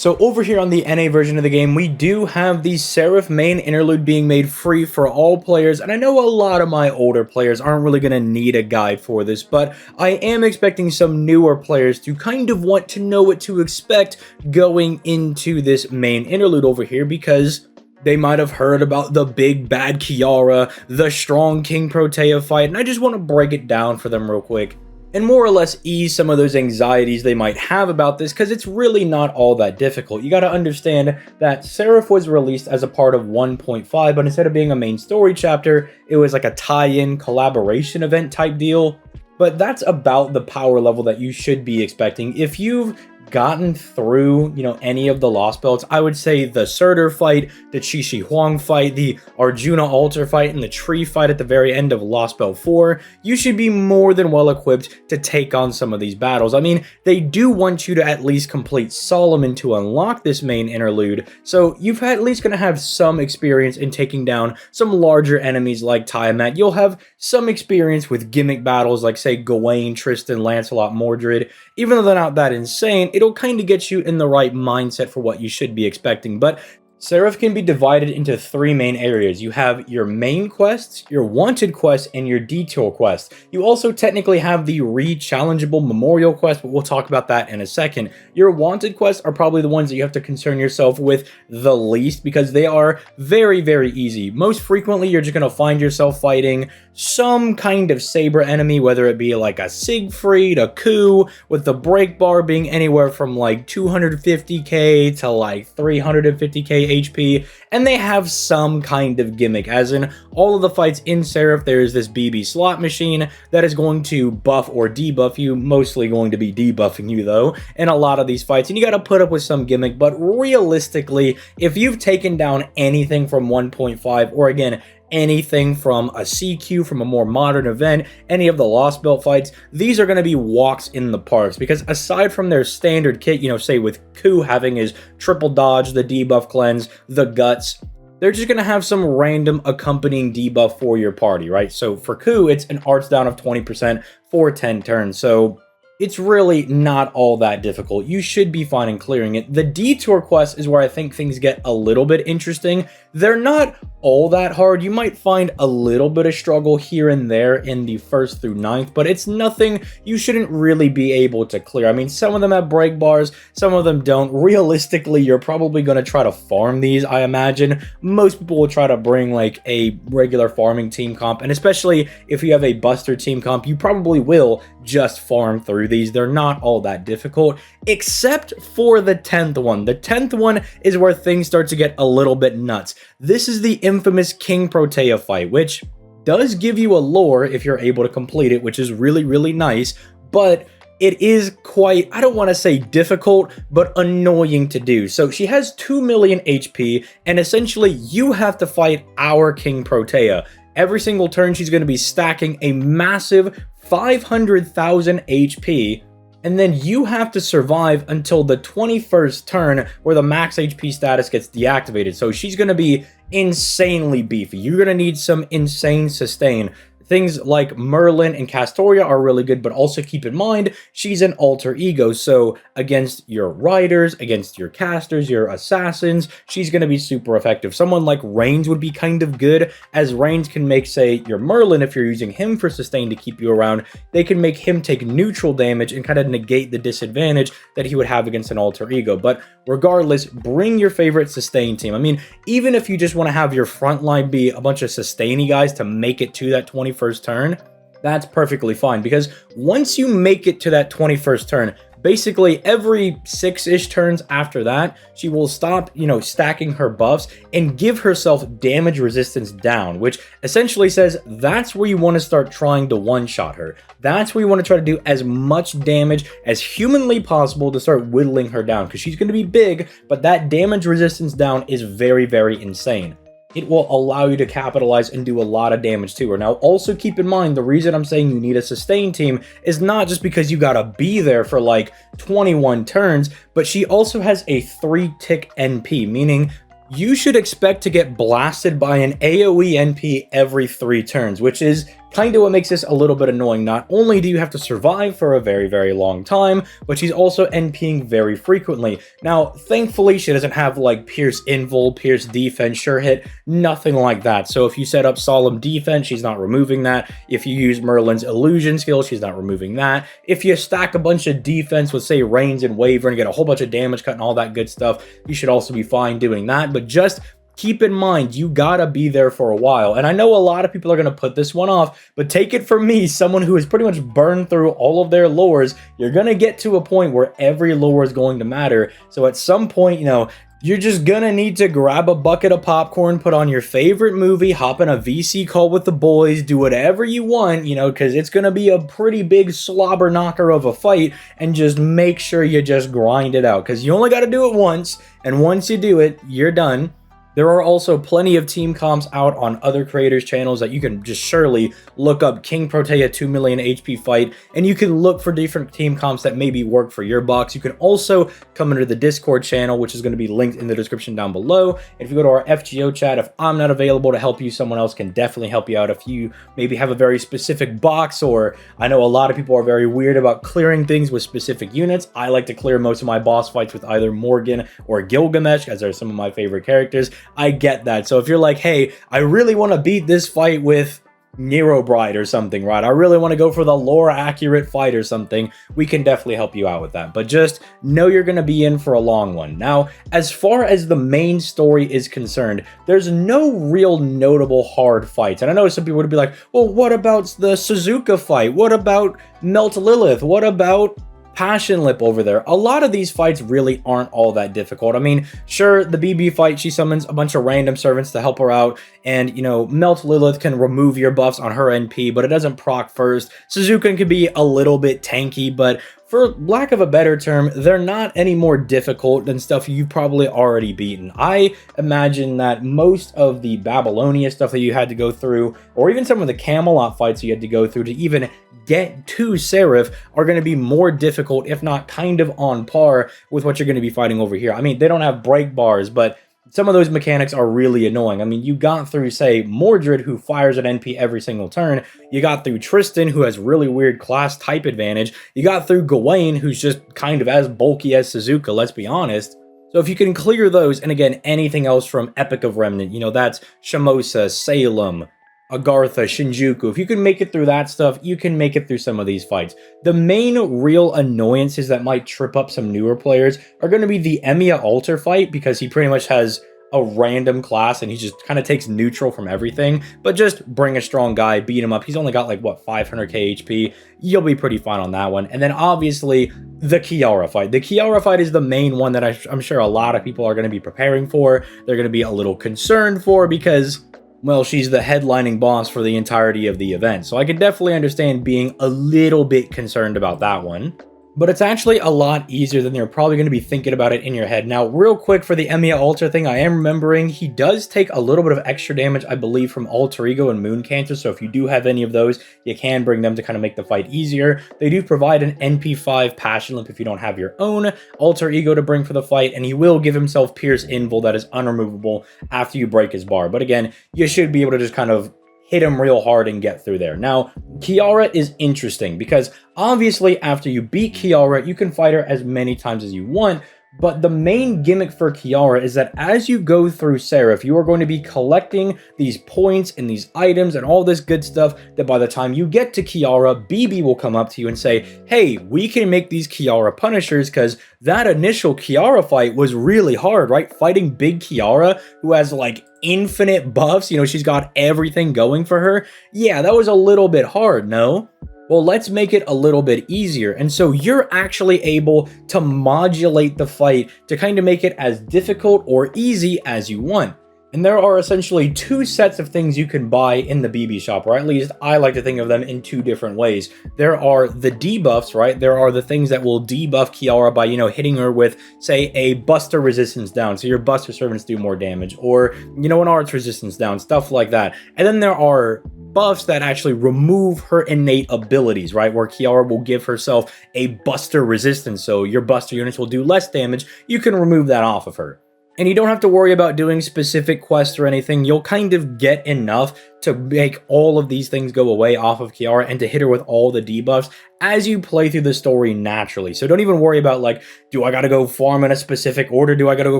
So over here on the NA version of the game, we do have the Seraph main interlude being made free for all players, and I know a lot of my older players aren't really going to need a guide for this, but I am expecting some newer players to kind of want to know what to expect going into this main interlude over here, because they might have heard about the big bad Kiara, the strong King Protea fight, and I just want to break it down for them real quick and more or less ease some of those anxieties they might have about this, because it's really not all that difficult. You got to understand that Seraph was released as a part of 1.5, but instead of being a main story chapter, it was like a tie-in collaboration event type deal. But that's about the power level that you should be expecting. If you've gotten through, any of the Lost Belts, I would say the Surtur fight, the Qi Shi Huang fight, the Arjuna altar fight, and the tree fight at the very end of Lost Belt 4, you should be more than well equipped to take on some of these battles. I mean, they do want you to at least complete Solomon to unlock this main interlude, so you're at least going to have some experience in taking down some larger enemies like Tiamat. You'll have some experience with gimmick battles like, say, Gawain, Tristan, Lancelot, Mordred. Even though they're not that insane, it'll kind of get you in the right mindset for what you should be expecting. But Seraph can be divided into three main areas. You have your main quests, your wanted quests, and your detour quests. You also technically have the re-challengeable memorial quest, but we'll talk about that in a second. Your wanted quests are probably the ones that you have to concern yourself with the least, because they are very, very easy. Most frequently, you're just going to find yourself fighting some kind of saber enemy, whether it be like a Siegfried, a Ku, with the break bar being anywhere from like 250k to like 350k HP, and they have some kind of gimmick, as in all of the fights in Seraph, there is this BB slot machine that is going to buff or debuff you, mostly going to be debuffing you though, in a lot of these fights, and you got to put up with some gimmick. But realistically, if you've taken down anything from 1.5, or again, anything from a CQ, from a more modern event, any of the Lost Belt fights, these are going to be walks in the parks, because aside from their standard kit, say with Ku having his triple dodge, the debuff cleanse, the guts, they're just going to have some random accompanying debuff for your party, right? So for Ku, it's an arts down of 20% for 10 turns, so it's really not all that difficult. You should be fine in clearing it. The detour quest is where I think things get a little bit interesting. They're not all that hard. You might find a little bit of struggle here and there in the 1st through 9th, but it's nothing you shouldn't really be able to clear. I mean, some of them have break bars, some of them don't. Realistically, you're probably going to try to farm these, I imagine. Most people will try to bring like a regular farming team comp, and especially if you have a buster team comp, you probably will just farm through these. They're not all that difficult, except for the 10th one. The 10th one is where things start to get a little bit nuts. This is the infamous King Protea fight, which does give you a lore if you're able to complete it, which is really, really nice, but it is quite, I don't want to say difficult, but annoying to do. So she has 2 million HP, and essentially you have to fight our King Protea. Every single turn, she's going to be stacking a massive 500,000 HP, and then you have to survive until the 21st turn where the max HP status gets deactivated. So she's going to be insanely beefy. You're going to need some insane sustain. Things like Merlin and Castoria are really good, but also keep in mind, she's an alter ego, so against your riders, against your casters, your assassins, she's going to be super effective. Someone like Reigns would be kind of good, as Reigns can make, say, your Merlin, if you're using him for sustain to keep you around, they can make him take neutral damage and kind of negate the disadvantage that he would have against an alter ego. But regardless, bring your favorite sustain team. I mean, even if you just want to have your front line be a bunch of sustainy guys to make it to that 21st turn, that's perfectly fine, because once you make it to that 21st turn, basically every 6-ish turns after that, she will stop, stacking her buffs and give herself damage resistance down, which essentially says that's where you want to start trying to one-shot her. That's where you want to try to do as much damage as humanly possible to start whittling her down, because she's going to be big, but that damage resistance down is very, very insane. It will allow you to capitalize and do a lot of damage to her. Now, also keep in mind, the reason I'm saying you need a sustain team is not just because you gotta be there for like 21 turns, but she also has a 3-tick NP, meaning you should expect to get blasted by an AoE NP every 3 turns, which is kind of what makes this a little bit annoying. Not only do you have to survive for a very, very long time, but she's also NPing very frequently. Now, thankfully, she doesn't have like Pierce Invul, Pierce Defense, Sure Hit, nothing like that. So if you set up Solemn Defense, she's not removing that. If you use Merlin's Illusion skill, she's not removing that. If you stack a bunch of defense with, say, Reigns and Waver and get a whole bunch of damage cut and all that good stuff, you should also be fine doing that. But just keep in mind, you gotta be there for a while. And I know a lot of people are gonna put this one off, but take it from me, someone who has pretty much burned through all of their lures, you're gonna get to a point where every lure is going to matter. So at some point, you know, you're just gonna need to grab a bucket of popcorn, put on your favorite movie, hop in a VC call with the boys, do whatever you want, you know, because it's gonna be a pretty big slobber knocker of a fight, and just make sure you just grind it out, because you only gotta do it once, and once you do it, you're done. There are also plenty of team comps out on other creators' channels that you can just surely look up King Protea 2 million HP fight, and you can look for different team comps that maybe work for your box. You can also come into the Discord channel, which is going to be linked in the description down below. And if you go to our FGO chat, if I'm not available to help you, someone else can definitely help you out. If you maybe have a very specific box, or I know a lot of people are very weird about clearing things with specific units. I like to clear most of my boss fights with either Morgan or Gilgamesh, as they're some of my favorite characters. I get that. So if you're like, hey, I really want to beat this fight with Nero Bride or something, right? I really want to go for the lore accurate fight or something, we can definitely help you out with that. But just know you're going to be in for a long one. Now, as far as the main story is concerned, there's no real notable hard fights. And I know some people would be like, well, what about the Suzuka fight? What about Melt Lilith? What about Passion Lip over there? A lot of these fights really aren't all that difficult. I mean, sure, the BB fight, she summons a bunch of random servants to help her out, and, you know, Melt Lilith can remove your buffs on her NP, but it doesn't proc first. Suzuka can be a little bit tanky, but for lack of a better term, they're not any more difficult than stuff you've probably already beaten. I imagine that most of the Babylonia stuff that you had to go through, or even some of the Camelot fights you had to go through to even get to Seraph, are going to be more difficult, if not kind of on par with what you're going to be fighting over here. I mean, they don't have break bars, but some of those mechanics are really annoying. I mean, you got through, say, Mordred, who fires an NP every single turn. You got through Tristan, who has really weird class type advantage. You got through Gawain, who's just kind of as bulky as Suzuka, let's be honest. So if you can clear those, and again, anything else from Epic of Remnant, you know, that's Shimosa, Salem, Agartha, Shinjuku, if you can make it through that stuff, you can make it through some of these fights. The main real annoyances that might trip up some newer players are going to be the Emiya Alter fight, because he pretty much has a random class and he just kind of takes neutral from everything. But just bring a strong guy, beat him up. He's only got like, what, 500k HP? You'll be pretty fine on that one. And then obviously the Kiara fight. The Kiara fight is the main one that I'm sure a lot of people are going to be preparing for. They're going to be a little concerned for, because, well, she's the headlining boss for the entirety of the event. So I can definitely understand being a little bit concerned about that one. But it's actually a lot easier than you're probably going to be thinking about it in your head. Now, real quick, for the Emiya Alter thing, I am remembering he does take a little bit of extra damage, I believe, from Alter Ego and Moon Cancer. So if you do have any of those, you can bring them to kind of make the fight easier. They do provide an NP5 Passion Limp if you don't have your own Alter Ego to bring for the fight, and he will give himself Pierce Invul that is unremovable after you break his bar. But again, you should be able to just kind of hit him real hard and get through there. Now, Kiara is interesting because obviously after you beat Kiara, you can fight her as many times as you want, but the main gimmick for Kiara is that as you go through Seraph, you are going to be collecting these points and these items and all this good stuff that by the time you get to Kiara, BB will come up to you and say, hey, we can make these Kiara Punishers, because that initial Kiara fight was really hard, right? Fighting big Kiara, who has like infinite buffs, you know, she's got everything going for her. Yeah, that was a little bit hard, no? Well, let's make it a little bit easier. And so you're actually able to modulate the fight to kind of make it as difficult or easy as you want. And there are essentially two sets of things you can buy in the BB shop, or at least I like to think of them in two different ways. There are the debuffs, right? There are the things that will debuff Kiara by, you know, hitting her with, say, a Buster resistance down, so your Buster servants do more damage, or, you know, an Arts resistance down, stuff like that. And then there are buffs that actually remove her innate abilities, right? Where Kiara will give herself a Buster resistance, so your Buster units will do less damage. You can remove that off of her. And you don't have to worry about doing specific quests or anything. You'll kind of get enough to make all of these things go away off of Kiara and to hit her with all the debuffs as you play through the story naturally. So don't even worry about like, do I gotta go farm in a specific order? Do I gotta go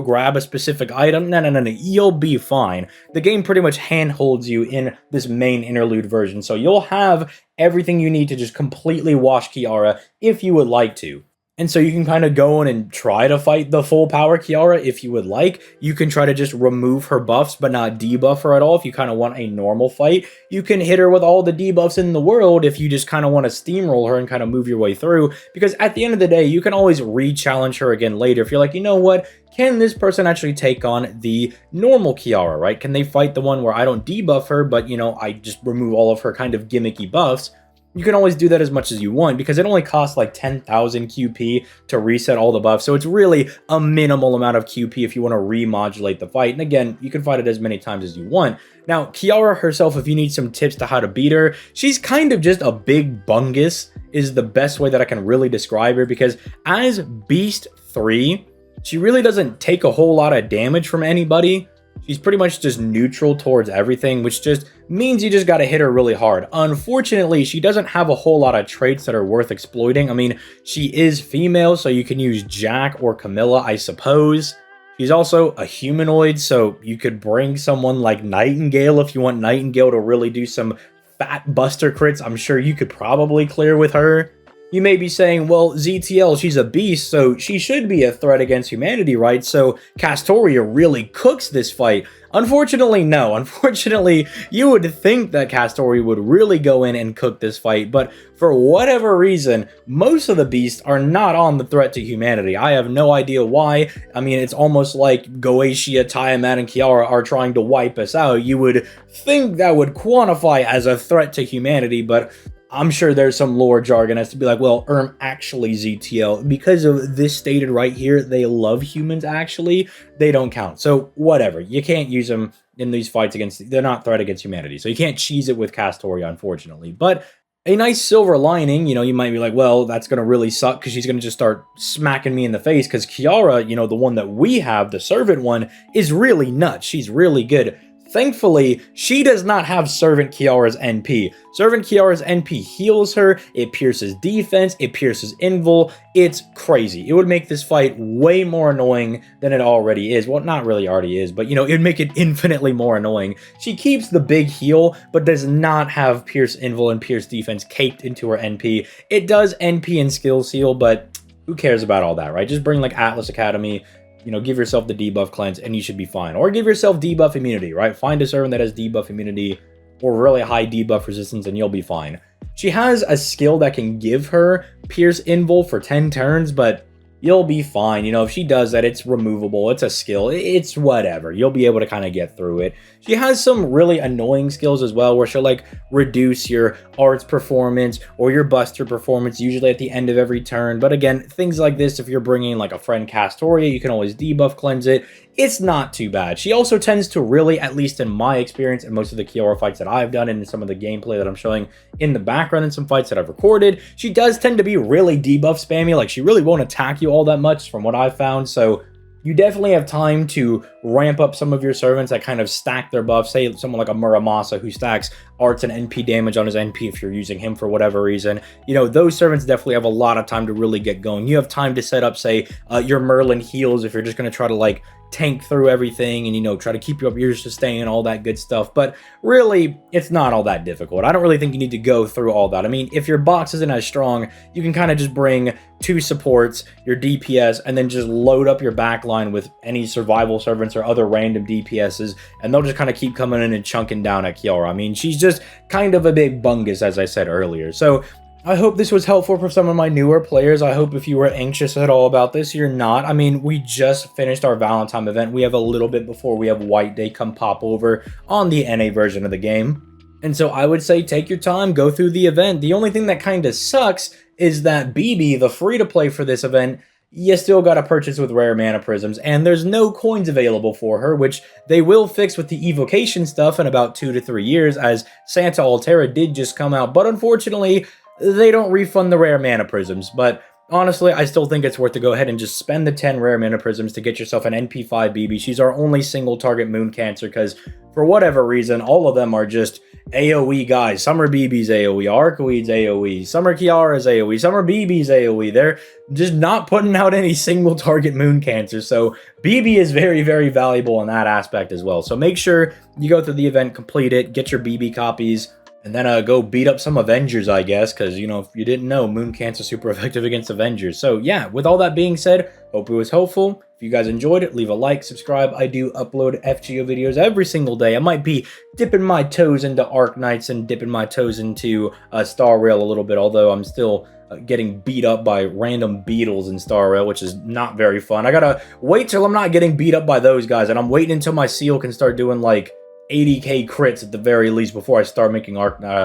grab a specific item? No. You'll be fine. The game pretty much handholds you in this main interlude version. So you'll have everything you need to just completely wash Kiara if you would like to. And so you can kind of go in and try to fight the full power Kiara if you would like. You can try to just remove her buffs but not debuff her at all if you kind of want a normal fight. You can hit her with all the debuffs in the world if you just kind of want to steamroll her and kind of move your way through. Because at the end of the day, you can always re-challenge her again later if you're like, you know what? Can this person actually take on the normal Kiara, right? Can they fight the one where I don't debuff her, but, you know, I just remove all of her kind of gimmicky buffs? You can always do that as much as you want because it only costs like 10,000 QP to reset all the buffs. So it's really a minimal amount of QP if you want to remodulate the fight. And again, you can fight it as many times as you want. Now, Kiara herself, if you need some tips to how to beat her, she's kind of just a big bungus is the best way that I can really describe her because as Beast 3, she really doesn't take a whole lot of damage from anybody. She's pretty much just neutral towards everything, which just means you just gotta hit her really hard. Unfortunately, she doesn't have a whole lot of traits that are worth exploiting. I mean, she is female, so you can use Jack or Camilla, I suppose. She's also a humanoid, so you could bring someone like Nightingale if you want Nightingale to really do some fat buster crits. I'm sure you could probably clear with her. You may be saying, well, ZTL, she's a beast, so she should be a threat against humanity, right? So Castoria really cooks this fight. Unfortunately, no. Unfortunately, you would think that Castoria would really go in and cook this fight, but for whatever reason, most of the beasts are not on the threat to humanity. I have no idea why. I mean, it's almost like Goetia, Tiamat, and Kiara are trying to wipe us out. You would think that would quantify as a threat to humanity, but I'm sure there's some lore jargon as to be like, well, actually ZTL, because of this stated right here, they love humans actually, they don't count. So whatever, you can't use them in these fights against, they're not threat against humanity. So you can't cheese it with Castoria, unfortunately. But a nice silver lining, you know, you might be like, well, that's going to really suck because she's going to just start smacking me in the face because Kiara, you know, the one that we have, the servant one, is really nuts. She's really good. Thankfully, she does not have Servant Kiara's NP. Servant Kiara's NP heals her, it pierces defense, it pierces invul, it's crazy. It would make this fight way more annoying than it already is. Well, not really already is, but you know, it would make it infinitely more annoying. She keeps the big heal, but does not have pierce invul and pierce defense caked into her NP. It does NP and skill seal, but who cares about all that, right? Just bring like Atlas Academy, you know, give yourself the debuff cleanse and you should be fine. Or give yourself debuff immunity, right? Find a servant that has debuff immunity or really high debuff resistance and you'll be fine. She has a skill that can give her Pierce Invul for 10 turns, but you'll be fine. You know, if she does that, it's removable. It's a skill. It's whatever. You'll be able to kind of get through it. She has some really annoying skills as well, where she'll like reduce your arts performance or your buster performance, usually at the end of every turn. But again, things like this, if you're bringing like a friend Castoria, you can always debuff cleanse it. It's not too bad. She also tends to really, at least in my experience and most of the Kiara fights that I've done and some of the gameplay that I'm showing in the background in some fights that I've recorded, she does tend to be really debuff spammy. Like, she really won't attack you all that much from what I've found. So you definitely have time to ramp up some of your servants that kind of stack their buffs. Say someone like a Muramasa who stacks arts and NP damage on his NP if you're using him for whatever reason. You know, those servants definitely have a lot of time to really get going. You have time to set up, say, your Merlin heals if you're just going to try to, like, tank through everything and, you know, try to keep you up your sustain and all that good stuff. But really, it's not all that difficult. I don't really think you need to go through all that. I mean, if your box isn't as strong, you can kind of just bring 2 supports, your DPS, and then just load up your backline with any survival servants or other random DPSs, and they'll just kind of keep coming in and chunking down at Kiara. I mean, she's just kind of a big bungus, as I said earlier. So I hope this was helpful for some of my newer players. I hope if you were anxious at all about this, you're not. I mean, we just finished our Valentine event. We have a little bit before we have White Day come pop over on the NA version of the game. And so I would say take your time, go through the event. The only thing that kind of sucks is that BB, the free-to-play for this event, you still got to purchase with rare mana prisms, and there's no coins available for her, which they will fix with the evocation stuff in about 2 to 3 years, as Santa Altera did just come out. But unfortunately, they don't refund the rare mana prisms. But honestly, I still think it's worth to go ahead and just spend the 10 rare mana prisms to get yourself an NP5 BB. She's our only single target moon cancer because for whatever reason, all of them are just AoE guys. Some are BB's AoE, Arcoide's AoE, some are Kiara's AoE, some are BB's AoE. They're just not putting out any single target moon cancer. So BB is very, very valuable in that aspect as well. So make sure you go through the event, complete it, get your BB copies, and then go beat up some Avengers, I guess, because, you know, if you didn't know, Moon Cancer's super effective against Avengers. So, yeah, with all that being said, hope it was helpful. If you guys enjoyed it, leave a like, subscribe. I do upload FGO videos every single day. I might be dipping my toes into Arc Knights and dipping my toes into Star Rail a little bit, although I'm still getting beat up by random beetles in Star Rail, which is not very fun. I gotta wait till I'm not getting beat up by those guys, and I'm waiting until my Seal can start doing, like, 80k crits at the very least before I start making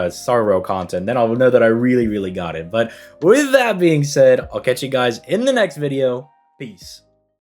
Star Rail content. Then I'll know that I really, really got it. But with that being said, I'll catch you guys in the next video. Peace.